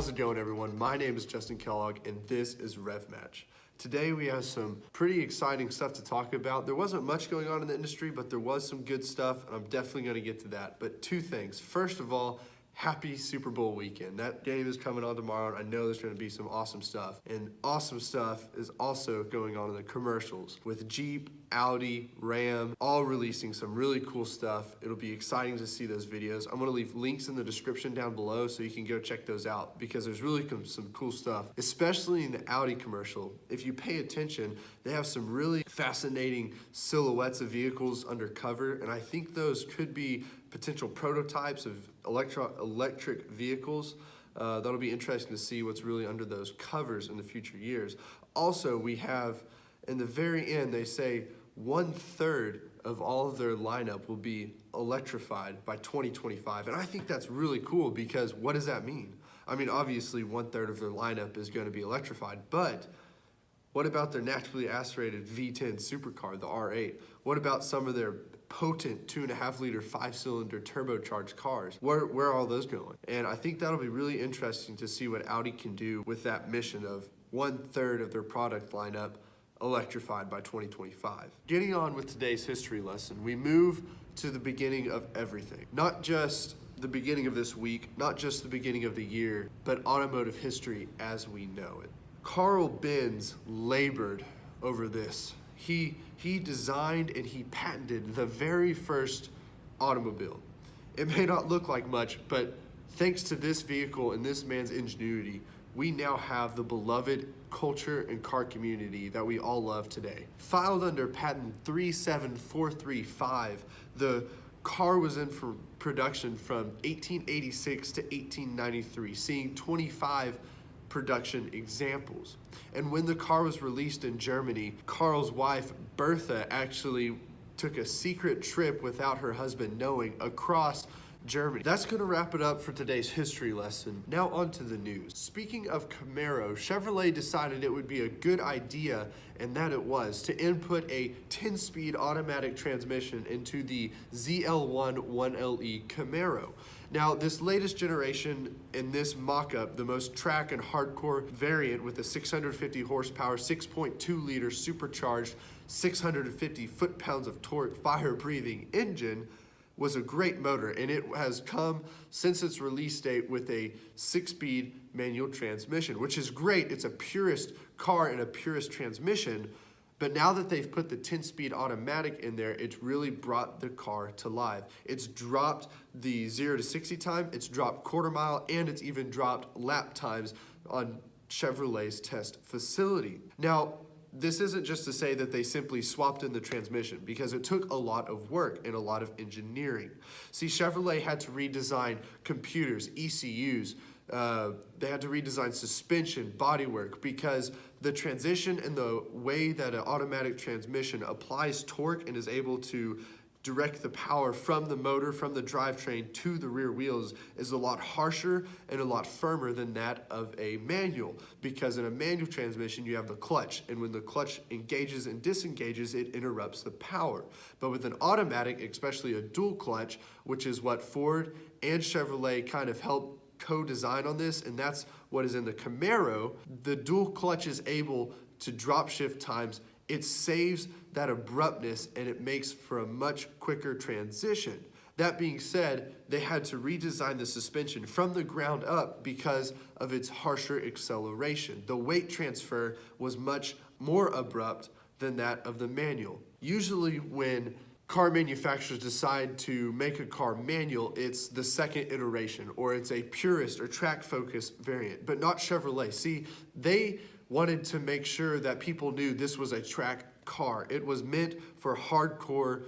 How's it going, everyone? My name is Justin Kellogg, and this is RevMatch. Today we have some pretty exciting stuff to talk about. There wasn't much going on in the industry, but there was some good stuff, and I'm definitely going to get to that. But two things. First of all, happy Super Bowl weekend. That game is coming on tomorrow, and I know there's going to be some awesome stuff. And awesome stuff is also going on in the commercials with Jeep, Audi, Ram, all releasing some really cool stuff. It'll be exciting to see those videos. I'm going to leave links in the description down below so you can go check those out because there's really some cool stuff, especially in the Audi commercial. If you pay attention, they have some really fascinating silhouettes of vehicles undercover, and I think those could be potential prototypes of electric vehicles. That'll be interesting to see what's really under those covers in the future years. Also, we have, in the very end, they say 1/3 of all of their lineup will be electrified by 2025. And I think that's really cool because what does that mean? I mean, obviously 1/3 of their lineup is going to be electrified, but what about their naturally aspirated V10 supercar, the R8? What about some of their potent 2.5-liter 5-cylinder turbocharged cars? Where are all those going? And I think that'll be really interesting to see what Audi can do with that mission of 1/3 of their product lineup electrified by 2025. Getting on with today's history lesson, we move to the beginning of everything. Not just the beginning of this week, not just the beginning of the year, but automotive history as we know it. Carl Benz labored over this. He designed and he patented the very first automobile. It may not look like much, but thanks to this vehicle and this man's ingenuity, we now have the beloved culture and car community that we all love today. Filed under patent 37435, the car was in for production from 1886 to 1893, seeing 25 production examples. And when the car was released in Germany, Carl's wife, Bertha, actually took a secret trip without her husband knowing across Germany. That's going to wrap it up for today's history lesson. Now on to the news. Speaking of Camaro, Chevrolet decided it would be a good idea, and that it was, to input a 10-speed automatic transmission into the ZL1 1LE Camaro. Now, this latest generation in this mock-up, the most track and hardcore variant with a 650 horsepower, 6.2-liter supercharged, 650 foot-pounds of torque, fire-breathing engine, was a great motor, and it has come since its release date with a 6-speed manual transmission, which is great. It's a purist car and a purist transmission, but now that they've put the 10-speed automatic in there, it's really brought the car to life. It's dropped the 0 to 60 time, it's dropped quarter mile, and it's even dropped lap times on Chevrolet's test facility. Now, this isn't just to say that they simply swapped in the transmission, because it took a lot of work and a lot of engineering. See, Chevrolet had to redesign computers, ECUs, they had to redesign suspension, bodywork, because the transition and the way that an automatic transmission applies torque and is able to direct the power from the motor, from the drivetrain to the rear wheels is a lot harsher and a lot firmer than that of a manual, because in a manual transmission you have the clutch, and when the clutch engages and disengages, it interrupts the power. But with an automatic, especially a dual clutch, which is what Ford and Chevrolet kind of helped co-design on this, and that's what is in the Camaro, the dual clutch is able to drop shift times. It saves that abruptness and it makes for a much quicker transition. That being said, they had to redesign the suspension from the ground up because of its harsher acceleration. The weight transfer was much more abrupt than that of the manual. Usually when car manufacturers decide to make a car manual, it's the second iteration, or it's a purist or track-focused variant, but not Chevrolet. See, they wanted to make sure that people knew this was a track car. It was meant for hardcore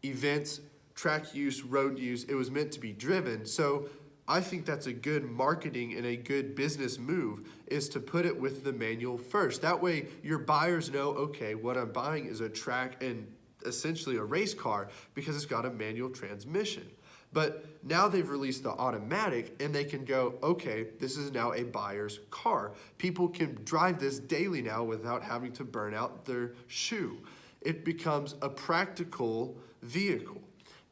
events, track use, road use. It was meant to be driven. So I think that's a good marketing and a good business move, is to put it with the manual first. That way your buyers know, okay, what I'm buying is a track and essentially a race car because it's got a manual transmission. But now they've released the automatic and they can go, okay, this is now a buyer's car. People can drive this daily now without having to burn out their shoe. It becomes a practical vehicle.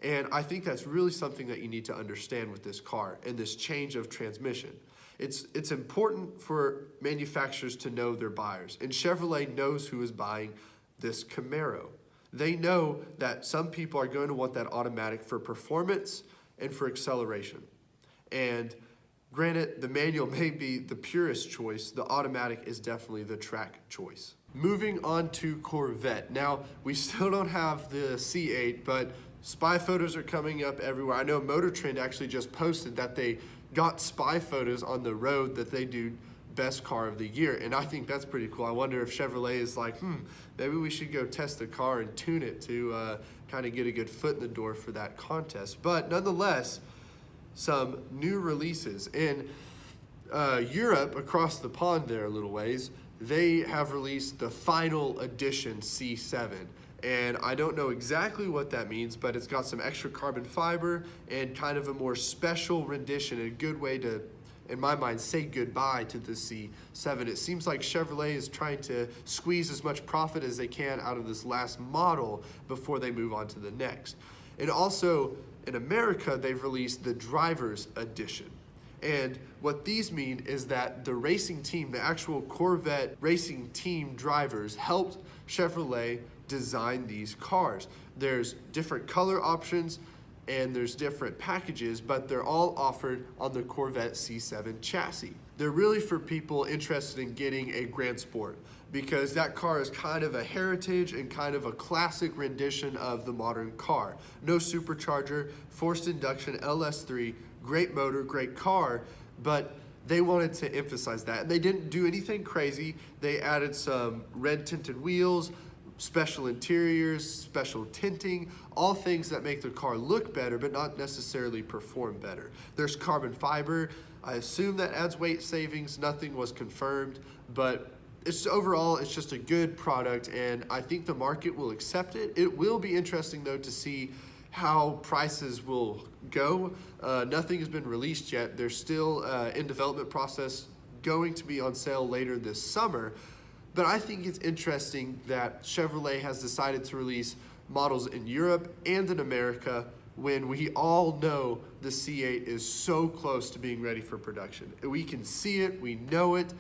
And I think that's really something that you need to understand with this car and this change of transmission. It's important for manufacturers to know their buyers, and Chevrolet knows who is buying this Camaro. They know that some people are going to want that automatic for performance and for acceleration. And granted, the manual may be the purest choice. The automatic is definitely the track choice. Moving on to Corvette. Now, we still don't have the C8, but spy photos are coming up everywhere. I know MotorTrend actually just posted that they got spy photos on the road that they do best car of the year, and I think that's pretty cool. I wonder if Chevrolet is like, maybe we should go test the car and tune it to kind of get a good foot in the door for that contest. But nonetheless, some new releases. In Europe, across the pond there a little ways, they have released the final edition C7. And I don't know exactly what that means, but it's got some extra carbon fiber and kind of a more special rendition, a good way to, in my mind, say goodbye to the C7. It seems like Chevrolet is trying to squeeze as much profit as they can out of this last model before they move on to the next. And also, in America, they've released the Driver's Edition. And what these mean is that the racing team, the actual Corvette racing team drivers, helped Chevrolet design these cars. There's different color options and there's different packages, but they're all offered on the Corvette C7 chassis. They're really for people interested in getting a Grand Sport, because that car is kind of a heritage and kind of a classic rendition of the modern car. No supercharger, forced induction, LS3, great motor, great car, but they wanted to emphasize that. And they didn't do anything crazy. They added some red tinted wheels, special interiors, special tinting, all things that make the car look better, but not necessarily perform better. There's carbon fiber. I assume that adds weight savings. Nothing was confirmed, but overall, it's just a good product, and I think the market will accept it. It will be interesting, though, to see how prices will go. Nothing has been released yet. They're still in development process, going to be on sale later this summer. But I think it's interesting that Chevrolet has decided to release models in Europe and in America when we all know the C8 is so close to being ready for production. We can see it, we know it.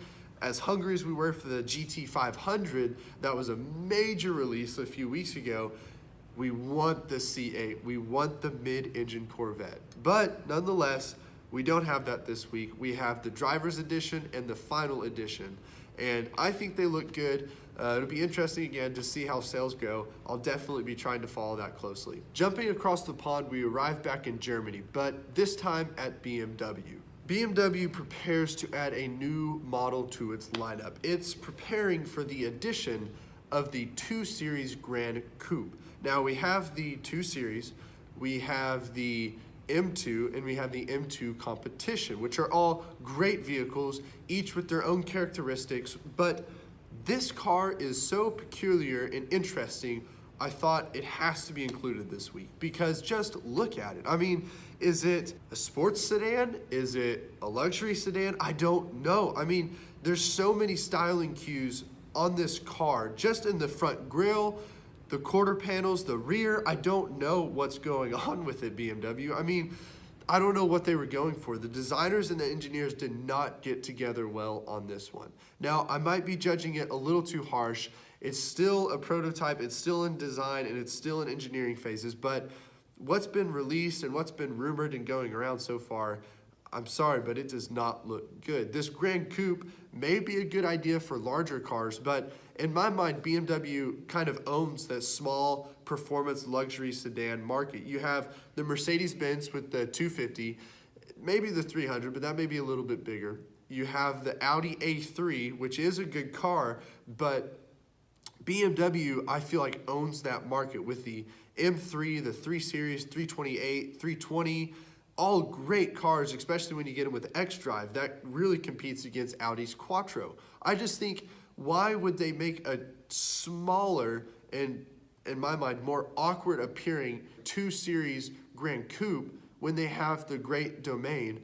As hungry as we were for the GT500, that was a major release a few weeks ago. We want the C8, we want the mid-engine Corvette. But nonetheless, we don't have that this week. We have the Driver's Edition and the Final Edition. And I think they look good. It'll be interesting again to see how sales go. I'll definitely be trying to follow that closely. Jumping across the pond, we arrive back in Germany, but this time at BMW. BMW prepares to add a new model to its lineup. It's preparing for the addition of the 2 Series Grand Coupe. Now we have the 2 Series, we have the M2, and we have the M2 Competition, which are all great vehicles, each with their own characteristics, but this car is so peculiar and interesting, I thought it has to be included this week, because just look at it. I mean, is it a sports sedan? Is it a luxury sedan? I don't know. I mean, there's so many styling cues on this car, just in the front grille, the quarter panels, the rear. I don't know what's going on with it, BMW. I mean, I don't know what they were going for. The designers and the engineers did not get together well on this one. Now, I might be judging it a little too harsh. It's still a prototype, it's still in design, and it's still in engineering phases, but what's been released and what's been rumored and going around so far, I'm sorry, but it does not look good. This Grand Coupe may be a good idea for larger cars, but in my mind, BMW kind of owns that small performance luxury sedan market. You have the Mercedes-Benz with the 250, maybe the 300, but that may be a little bit bigger. You have the Audi A3, which is a good car, but BMW, I feel like, owns that market with the M3, the 3 Series, 328, 320, all great cars, especially when you get them with xDrive. That really competes against Audi's Quattro. I just think, why would they make a smaller and, in my mind, more awkward appearing 2 Series Grand Coupe when they have the great domain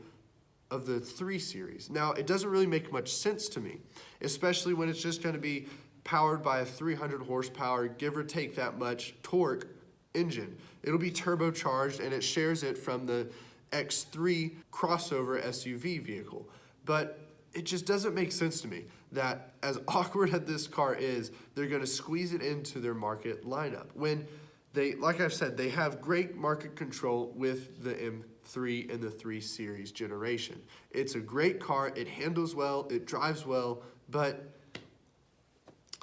of the 3 Series? Now, it doesn't really make much sense to me, especially when it's just going to be powered by a 300 horsepower, give or take that much torque engine. It'll be turbocharged, and it shares it from the X3 crossover SUV vehicle. But it just doesn't make sense to me that, as awkward as this car is, they're gonna squeeze it into their market lineup. When they, like I've said, they have great market control with the M3 and the 3 Series generation. It's a great car, it handles well, it drives well, but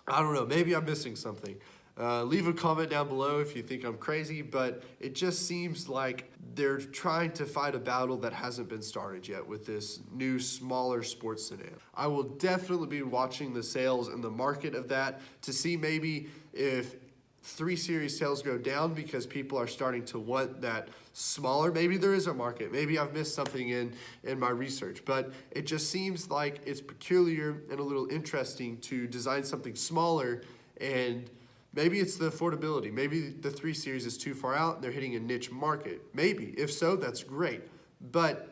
I don't know, maybe I'm missing something. Leave a comment down below if you think I'm crazy, but it just seems like they're trying to fight a battle that hasn't been started yet with this new, smaller sports sedan. I will definitely be watching the sales and the market of that to see maybe if 3 Series sales go down because people are starting to want that smaller. Maybe there is a market. Maybe I've missed something in my research, but it just seems like it's peculiar and a little interesting to design something smaller, and maybe it's the affordability. Maybe the 3 Series is too far out and they're hitting a niche market. Maybe. If so, that's great. But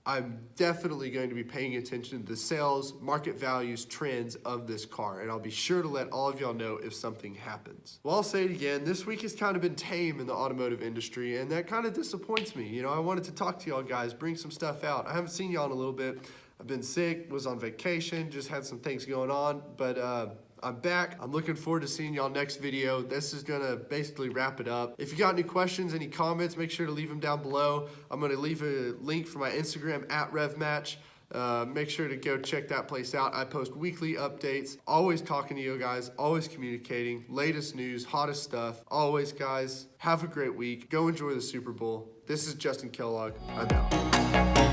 I'm definitely going to be paying attention to the sales, market values, trends of this car, and I'll be sure to let all of y'all know if something happens. Well, I'll say it again, this week has kind of been tame in the automotive industry, and that kind of disappoints me. You know, I wanted to talk to y'all guys, bring some stuff out. I haven't seen y'all in a little bit. I've been sick, was on vacation, just had some things going on, but I'm back. I'm looking forward to seeing y'all next video. This is gonna basically wrap it up. If you got any questions, any comments, make sure to leave them down below. I'm gonna leave a link for my Instagram at RevMatch. Make sure to go check that place out. I post weekly updates, always talking to you guys, always communicating, latest news, hottest stuff. Always, guys, have a great week. Go enjoy the Super Bowl. This is Justin Kellogg. I'm out.